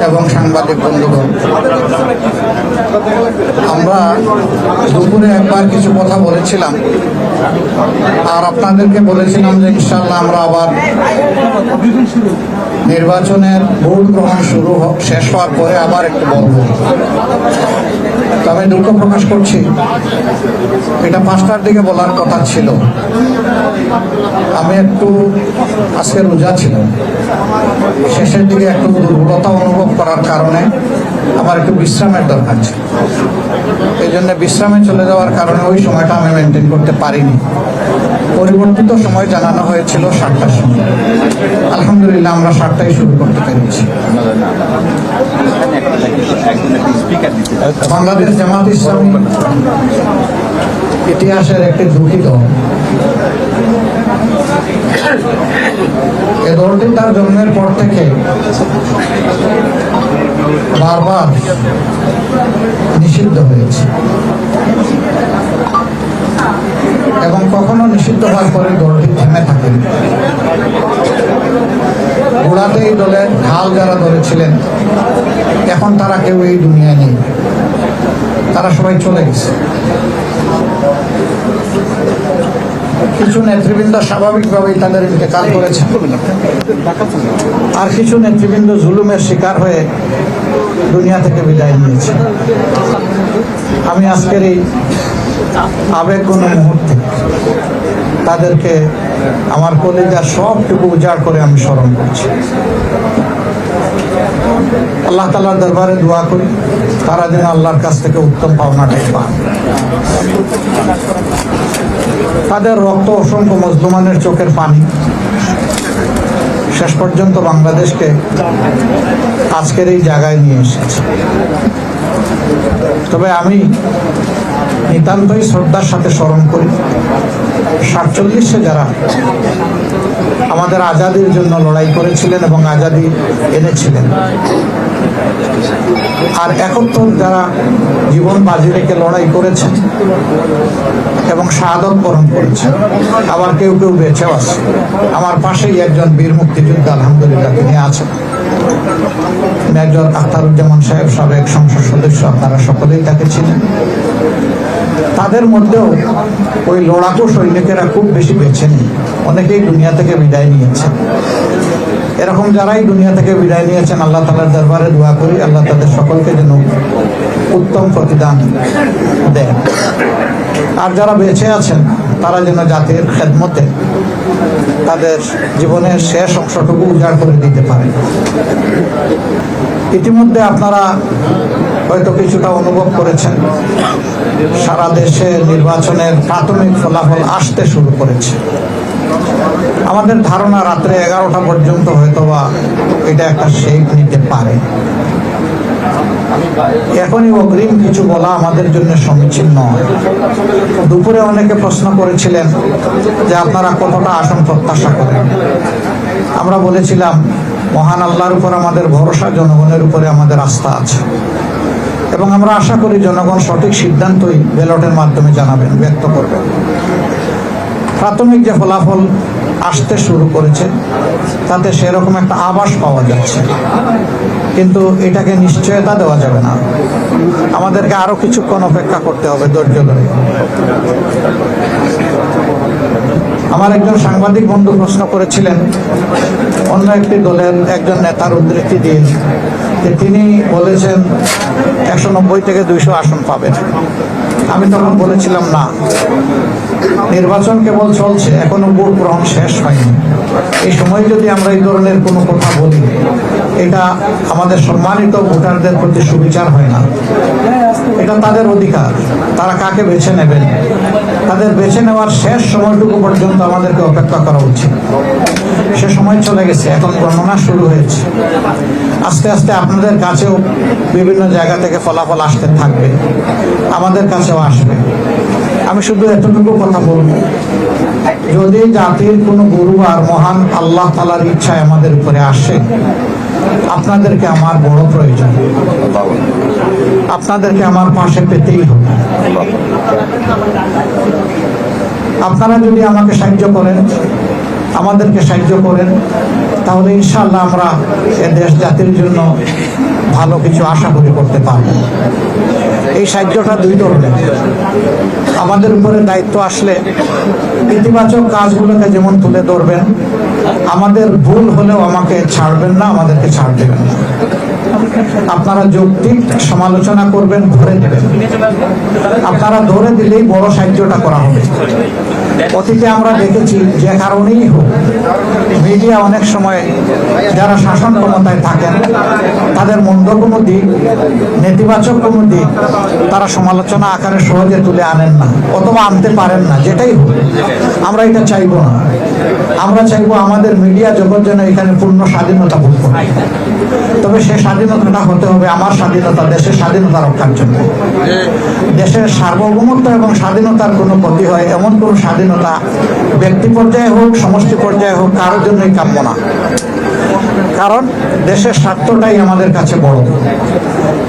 এবং সাংবাদিক বন্ধুগণ, আমরা দুপুরে একবার কিছু কথা বলেছিলাম আর আপনাদেরকে বলেছিলাম যে ইনশাআল্লাহ আমরা আবার নির্বাচনের ভোট গ্রহণ শেষ হওয়ার পরে আবার একটু বলব। তবে দুঃখ প্রকাশ করছি, এটা 5টার দিকে বলার কথা ছিল। আমি একটু আজকে রোজা ছিলাম, শেষের দিকে একটু দুর্বলতা অনুভব করার কারণে আমার একটু বিশ্রামের দরকার ছিল। এই জন্য বিশ্রামে চলে যাওয়ার কারণে ওই সময়টা আমি মেনটেন করতে পারিনি। পরিবর্তিত সময় জানানো হয়েছিল 7টার সময়। আলহামদুলিল্লাহ আমরা 7টায় শুরু করতে পেরেছি। বাংলাদেশ জামাত ইসলামী ইতিহাসের একটি দুঃখী দল। এ দলটি তার জন্মের পর থেকে বারবার নিষিদ্ধ হয়েছে এবং কখনো নিষিদ্ধ হওয়ার পরে দলটি থেমে থাকে। গোড়াতে এই দলের ঢাল যারা ধরেছিলেন এখন তারা কেউ এই দুনিয়ায় নেই, তারা সবাই চলে গেছে। কিছু নেতৃবৃন্দ স্বাভাবিকভাবেই তাদের ইন্তেকাল করেছে, আর কিছু নেতৃবৃন্দ জুলুমের শিকার হয়ে দুনিয়া থেকে বিদায় নিয়েছে। আমি আজকের এই আবেগঘন মুহূর্তে তাদেরকে আমার কলিজার সবটুকু উজাড় করে আমি স্মরণ করছি। আল্লাহ তাআলার দরবারে দোয়া করি তারা যেন আল্লাহর কাছ থেকে উত্তম পাওনাটাই পান। তাদের রক্ত অসংখ্য মুসলমানের চোখের পানি শেষ পর্যন্ত বাংলাদেশকে আজকের এই জায়গায় নিয়ে এসেছে। তবে আমি নিতান্তই শ্রদ্ধার সাথে স্মরণ করি 47-এ যারা আমাদের আজাদির জন্য লড়াই করেছিলেন এবং আজাদি এনেছিলেন, আর 71 যারা জীবন বাজি রেখে লড়াই করেছেন এবং শাহাদত বরণ করেছেন, আবার কেউ কেউ বেঁচেও আছে। আমার পাশেই একজন বীর মুক্তিযোদ্ধা আলহামদুলিল্লাহ তিনি আছেন, মেজর আখতারুজ্জামান সাহেব, সাবেক সংসদ সদস্য। আপনারা সকলেই তাকে ছিলেন। তাদের মধ্যেও ওই লড়াকু সৈনিকেরা খুব বেশি বেঁচে নেই, অনেকেই দুনিয়া থেকে বিদায় নিয়েছে। এরকম যারাই দুনিয়া থেকে বিদায় নিয়েছেন আল্লাহ তাআলার দরবারে দোয়া করি আল্লাহ তাদের সকলকে যেন উত্তম প্রতিদান দেন, আর যারা বেঁচে আছেন তারা যেন জাতির খেদমতে তাদের জীবনের শেষ অংশটুকু উজাড় করে দিতে পারে। ইতিমধ্যে আপনারা হয়তো কিছুটা অনুভব করেছেন, সারা দেশে নির্বাচনের প্রাথমিক ফলাফল আসতে শুরু করেছে। আমাদের ধারণা রাত্রে 11টা পর্যন্ত হয়তোবা এটা একটা শেপ নিতে পারে। এখনই অগ্রিম কিছু বলা আমাদের জন্য সমীচীন নয়। দুপুরে অনেকে প্রশ্ন করেছিলেন যে আপনারা কতটা আসন প্রত্যাশা করেন। আমরা বলেছিলাম মহান আল্লাহর উপর আমাদের ভরসা, জনগণের উপরে আমাদের আস্থা আছে এবং আমরা আশা করি জনগণ সঠিক সিদ্ধান্তই ব্যালটের মাধ্যমে জানাবেন, ব্যক্ত করবেন। প্রাথমিক যে ফলাফল আসতে শুরু করেছে তাতে সেরকম একটা আভাস পাওয়া যাচ্ছে, কিন্তু এটাকে নিশ্চয়তা দেওয়া যাবে না। আমাদেরকে আরো কিছুক্ষণ অপেক্ষা করতে হবে ধৈর্য ধরে। আমার একজন সাংবাদিক বন্ধু প্রশ্ন করেছিলেন অন্য একটি দলের একজন নেতার উদ্ধৃতি দিয়ে যে তিনি বলেছেন 190 থেকে 200 আসন পাবেন। আমি তখন বলেছিলাম না, নির্বাচন কেবল চলছে, এখনো ভোট গ্রহণ শেষ হয়নি। এই সময় যদি আমরা এই ধরনের কোনো কথা বলি এটা আমাদের সম্মানিত ভোটারদের প্রতি সুবিচার হয় না। এটা তাদের অধিকার, তারা কাকে বেছে নেবেন তাদের বেছে নেওয়ার শেষ সময়টুকু পর্যন্ত আমাদেরকে অপেক্ষা করা উচিত। সে সময় চলে গেছে, এখন গণনা শুরু হয়েছে। আস্তে আস্তে আপনাদের কাছেও বিভিন্ন জায়গা থেকে ফলাফল আসতে থাকবে, আমাদের কাছেও আসবে। আমি শুধু এতটুকু কথা বলবো, যদি জাতির কোনো গুরুবার মহান আল্লাহ তাআলার ইচ্ছায় আমাদের উপরে আসে, আপনাদেরকে আমার বড় প্রয়োজন, আপনাদেরকে আমার পাশে পেতেই হবে। আপনারা যদি আমাকে সাহায্য করেন, আমাদেরকে সাহায্য করেন, তাহলে ইনশাআল্লাহ আমরা এ দেশ জাতির জন্য ভালো কিছু আশা করি করতে পারব। এই সাহায্যটা দুই ধরনের। আমাদের উপরে দায়িত্ব আসলে ইতিবাচক কাজগুলোকে যেমন তুলে ধরবেন, আমাদের ভুল হলেও আমাকে ছাড়বেন না, আমাদেরকে ছাড় দেবেন না। আপনারা যৌক্তিক সমালোচনা করবেন, ধরে দেবেন। আপনারা ধরে দিলেই বড় সাহায্যটা করা হবে। অতীতে আমরা দেখেছি যে কারণেই হোক, মিডিয়া অনেক সময় যারা শাসন ক্ষমতায় থাকেন তাদের মন্দ কোনো দিক, নেতিবাচক কোনো দিক তারা সমালোচনা আকারে সহজে তুলে আনেন না, অথবা আনতে পারেন না। যেটাই হোক, আমরা এটা চাইবো না। আমরা চাইবো আমাদের মিডিয়া জগৎ যেন এখানে পূর্ণ স্বাধীনতা ভোগ করে। তবে সে স্বাধীনতাটা হতে হবে আমার স্বাধীনতা, দেশের স্বাধীনতা রক্ষার জন্য। দেশের সার্বভৌমত্ব এবং স্বাধীনতার কোনো ক্ষতি হয় এমন কোনো স্বাধীনতা ব্যক্তি পর্যায়ে হোক, সমষ্টি পর্যায়ে হোক, কারোর জন্যই কাম্য না। কারণ দেশের স্বার্থটাই আমাদের কাছে বড়।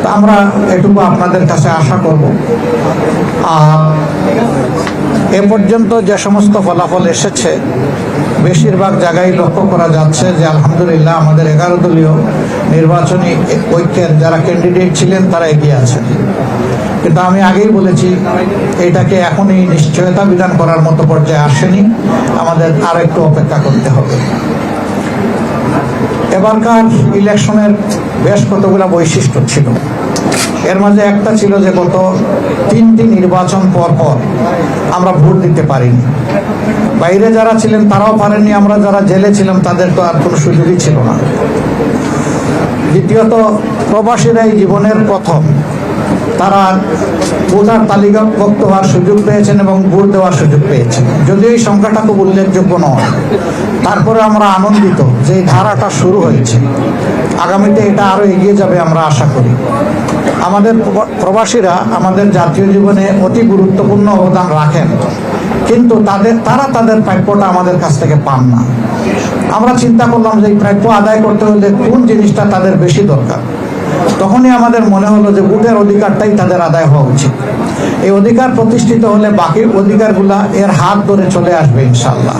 তা আমরা এটুকু আপনাদের কাছে আশা করব। আর এ পর্যন্ত যে সমস্ত ফলাফল এসেছে, বেশিরভাগ জায়গায় লক্ষ্য করা যাচ্ছে যে আলহামদুলিল্লাহ আমাদের 11 দলীয় নির্বাচনী ঐক্যের যারা ক্যান্ডিডেট ছিলেন তারা এগিয়ে আছেন। কিন্তু আমি আগেই বলেছি, এটাকে এখনই নিশ্চয়তা বিধান করার মতো পর্যায়ে আসেনি, আমাদের আর একটু অপেক্ষা করতে হবে। এবারকার ইলেকশনের বেশ কতগুলো বৈশিষ্ট্য ছিল। এর মাঝে একটা ছিল যে গত 3টি নির্বাচন পর পর আমরা ভোট দিতে পারিনি। বাইরে যারা ছিলেন তারাও পারেননি, আমরা যারা জেলে ছিলাম তাদের তো আর কোনো সুযোগই ছিল না। দ্বিতীয়ত, প্রবাসীরাই জীবনের প্রথম তারা ভোটার তালিকাভুক্ত হওয়ার সুযোগ পেয়েছেন এবং ভোট দেওয়ার সুযোগ পেয়েছেন। যদিও এই সংখ্যাটা খুব উল্লেখযোগ্য নয়, তারপরে আমরা আনন্দিত যে এই ধারাটা শুরু হয়েছে। আগামীতে এটা আরো এগিয়ে যাবে আমরা আশা করি। আমাদের প্রবাসীরা আমাদের জাতীয় জীবনে অতি গুরুত্বপূর্ণ অবদান রাখেন, কিন্তু তারা তাদের প্রাপ্যটা আমাদের কাছ থেকে পান না। আমরা চিন্তা করলাম যে এই প্রাপ্য আদায় করতে হলে কোন জিনিসটা তাদের বেশি দরকার। তখনই আমাদের মনে হলো যে ভোটের অধিকারটাই তাদের আদায় হওয়া উচিত। এই অধিকার প্রতিষ্ঠিত হলে বাকি অধিকারগুলা এর হাত ধরে চলে আসবে ইনশাআল্লাহ।